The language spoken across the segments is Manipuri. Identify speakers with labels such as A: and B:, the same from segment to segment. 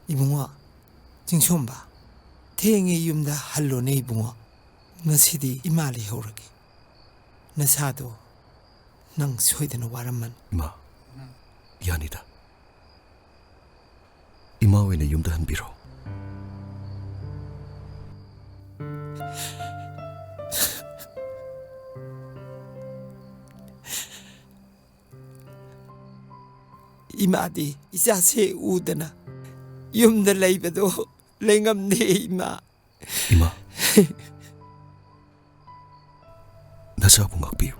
A: 이붕어, 징쇼엄바, 태행의 윰다 할로네 이붕어, ngasi디 이마 레호르게, 나사도 낭 소이드나 와람만.
B: 이마, 미안이다. 이마 외에 윰다 한비로.
A: 이마디 이자세 우드나 윰다 레이베도 랭암네 이마.
B: 이마, 나사부 ngakbiu.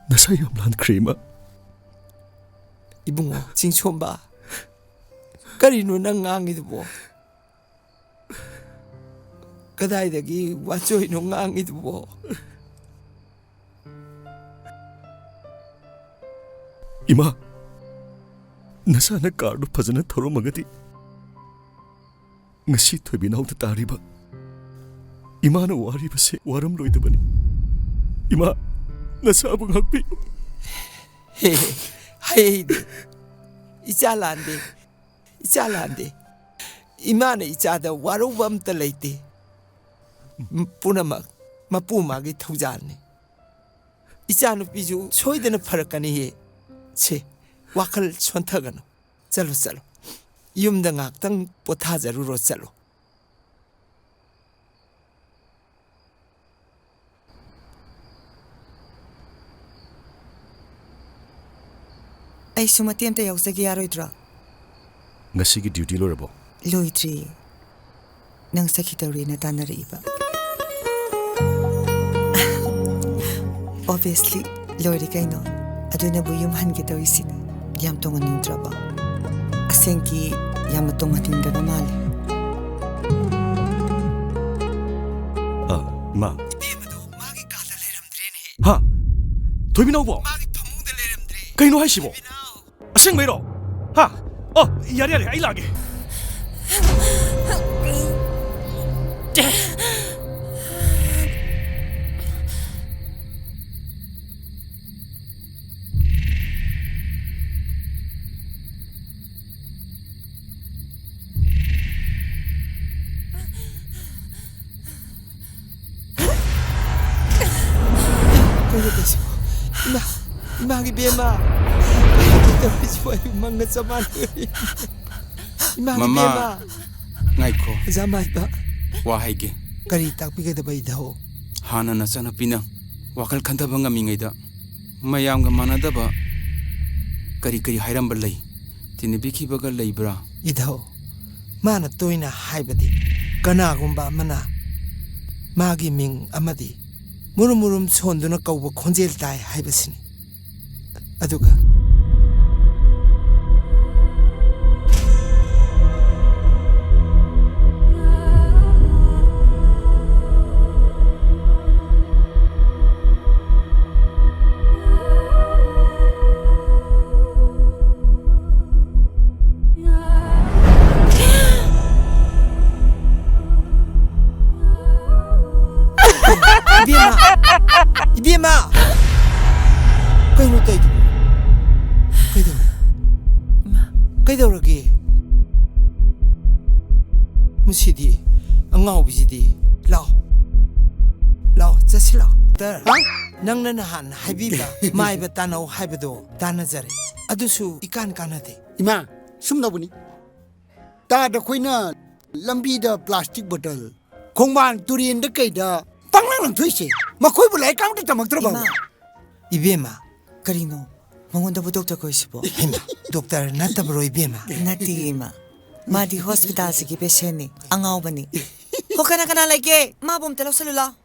B: 나사 yamlan krima.
A: 이붕어, 징쇼엄바, 까리노 낭 ngangidubo. 그다이더기 와조이노 ngangidubo.
B: 이마, 나사나 카르도 파자나 토로마가디. ngasi thoibinaw tariba. 이마나 와리바세 와람 로이드바니. 이마, 나사부 ngakbiu.
A: 하이디 이잘란데 이마네 이자다 와로밤다 레이티 뿌나막 마뿌마기 토자네 이자노 비주 소이드는 파르까니 체 와칼 촌타가노 잘로 윰당 악당 포타자루로 잘로
C: ꯑꯩ ꯁꯨ ꯃꯇꯦꯡ ꯑꯃꯇ ꯌꯥꯎꯖꯒꯦ ꯌꯥꯔꯣꯏꯗ꯭ꯔꯣ?
B: ngasi duty lorabo.
C: ꯂꯣꯏꯗ꯭ꯔꯤ. ꯅꯪ ꯆꯠꯈꯤꯗꯧꯔꯦꯅ ꯇꯥꯟꯅꯔꯛꯏꯕ. Obviously ꯂꯣꯏꯔꯦ ꯀꯩꯅꯣ. ꯑꯗꯨꯅꯕꯨ ꯌꯨꯝ ꯍꯟꯒꯦ ꯇꯧꯔꯤꯁꯤꯅꯦ. ꯌꯥꯝ ꯇꯣꯡꯍꯟꯅꯤꯡꯗ꯭ꯔꯕ? ꯑꯁꯦꯡꯀꯤ ꯌꯥꯝꯅ ꯇꯣꯡꯍꯟꯅꯤꯡꯗꯕ ꯃꯥꯜꯂꯦ.
B: 마.
A: 이베마도 마기 까다 레람드레네.
B: 하. thoibinaw
A: 마기 파몽다 레람드레.
B: kaino haisibo? asengmeiro. Ha. yare ai lage.
A: 이마기 베마 망가 자마니 이마기
D: Mama.
A: 베마
D: Ngaiko,
A: 자마이바
D: wahaige.
A: 까리 딱비게다 바이다호
D: Hana na sana pina. Wakal kantaba nga mingayda. Mayam nga manadaba. Kari hairam balay. Tinibiki baga laybra.
A: 이다호 마나 또이나 하이바디 까나곰바 마나 마기 밍 아마디 무름무름 손두나 까우바 콘젤 다이 하이바시니 아두가 이비엠아 그이노 따이도 그이도라기 무시디 앙아오비시디 라오 자실라 낭나나 한 하이비바 마이바 따나오 하이바도 따나자레 아두수 이칸 까나데
E: 이마 숨나보니 따다 코이나 lambida plastic bottle 공만 turinda kaida panglang thuise makhoi bu lai kam ta tamak tra ba
C: 이마,
A: 이비엠아
C: 그리노. 멍원다부 독터 거시보.
A: 헤마 독터 나타브로 이비엠아
C: 나티 이마. 마디 호스피탈스기 베셰니. 앙아오바니. 호카나카나 라이게. 마봄 때로 살룰라.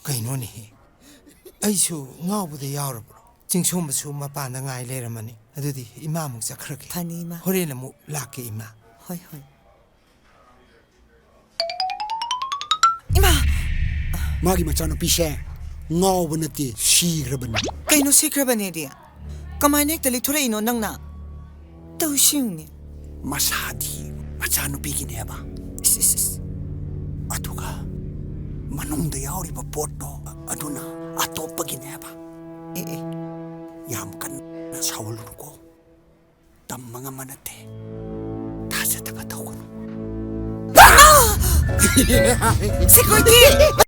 A: 그이노니 아이수 ngāubuda yaurabro 징쇼마수 마빠나 ngai leramani adudi imamuk zakhrake
C: 파니 이마.
A: horena mu lake ima
C: 호이. 이마.
E: magi machano pishe ngau banati shigraban
C: Kaino sikrabanedia. Kamaine tali thuraino nangna. Tawshingni.
E: masadi machano pigine ba
C: Sis.
E: atuga manungda yauri ba potto ꯑꯗꯨꯅ ꯑꯇꯣꯞꯄꯒꯤꯅꯦꯕ
C: ꯑꯦ
E: ꯌꯥꯝ ꯀꯟꯅ ꯁꯥꯎꯍꯜꯂꯨꯅꯨꯀꯣ ꯇꯝꯕ ꯉꯝꯕ ꯅꯠꯇꯦ ꯊꯥꯖꯗꯕ ꯇꯧꯒꯅꯨ
C: Security!